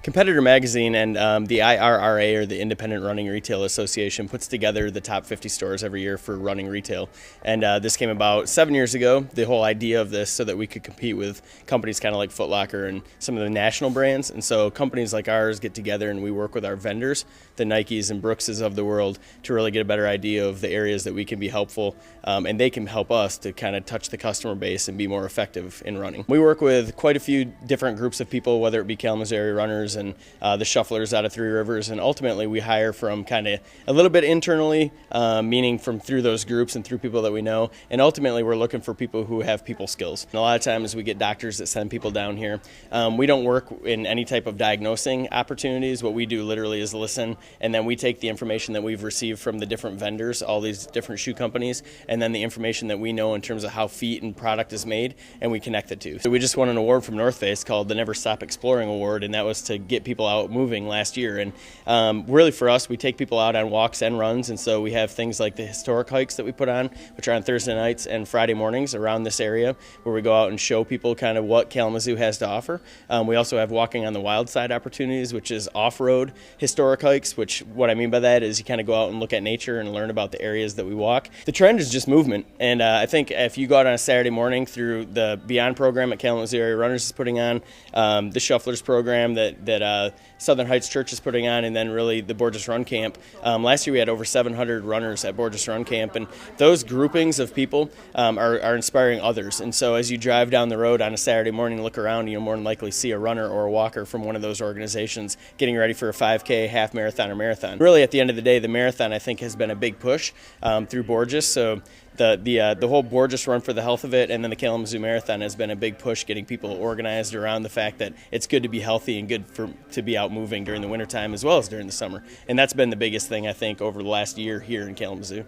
Competitor Magazine and the IRRA, or the Independent Running Retail Association, puts together the top 50 stores every year for running retail. And this came about 7 years ago, the whole idea of this, so that we could compete with companies kind of like Foot Locker and some of the national brands. And so companies like ours get together and we work with our vendors, the Nikes and Brookses of the world, to really get a better idea of the areas that we can be helpful, and they can help us to kind of touch the customer base and be more effective in running. We work with quite a few different groups of people, whether it be Kalamazoo area runners and the shufflers out of Three Rivers, and ultimately we hire from kind of a little bit internally, meaning from through those groups and through people that we know, and ultimately we're looking for people who have people skills. And a lot of times we get doctors that send people down here. We don't work in any type of diagnosing opportunities. What we do literally is listen, and then we take the information that we've received from the different vendors, all these different shoe companies, and then the information that we know in terms of how feet and product is made, and we connect the two. So we just won an award from North Face called the Never Stop Exploring Award, and that was to get people out moving last year. And really for us, we take people out on walks and runs, and so we have things like the historic hikes that we put on, which are on Thursday nights and Friday mornings around this area, where we go out and show people kind of what Kalamazoo has to offer. We also have walking on the wild side opportunities, which is off-road historic hikes, which what I mean by that is you kind of go out and look at nature and learn about the areas that we walk. The trend is just movement, and I think if you go out on a Saturday morning through the Beyond program at Kalamazoo Area Runners is putting on, the Shufflers program that Southern Heights Church is putting on, and then really the Borges Run Camp. Last year we had over 700 runners at Borges Run Camp, and those groupings of people are inspiring others. And so as you drive down the road on a Saturday morning and look around, you'll more than likely see a runner or a walker from one of those organizations getting ready for a 5K, half marathon, or marathon. Really, at the end of the day, the marathon, I think, has been a big push through Borges. So the whole Borges Run for the health of it, and then the Kalamazoo Marathon has been a big push, getting people organized around the fact that it's good to be healthy and good to be out moving during the wintertime as well as during the summer. And that's been the biggest thing, I think, over the last year here in Kalamazoo.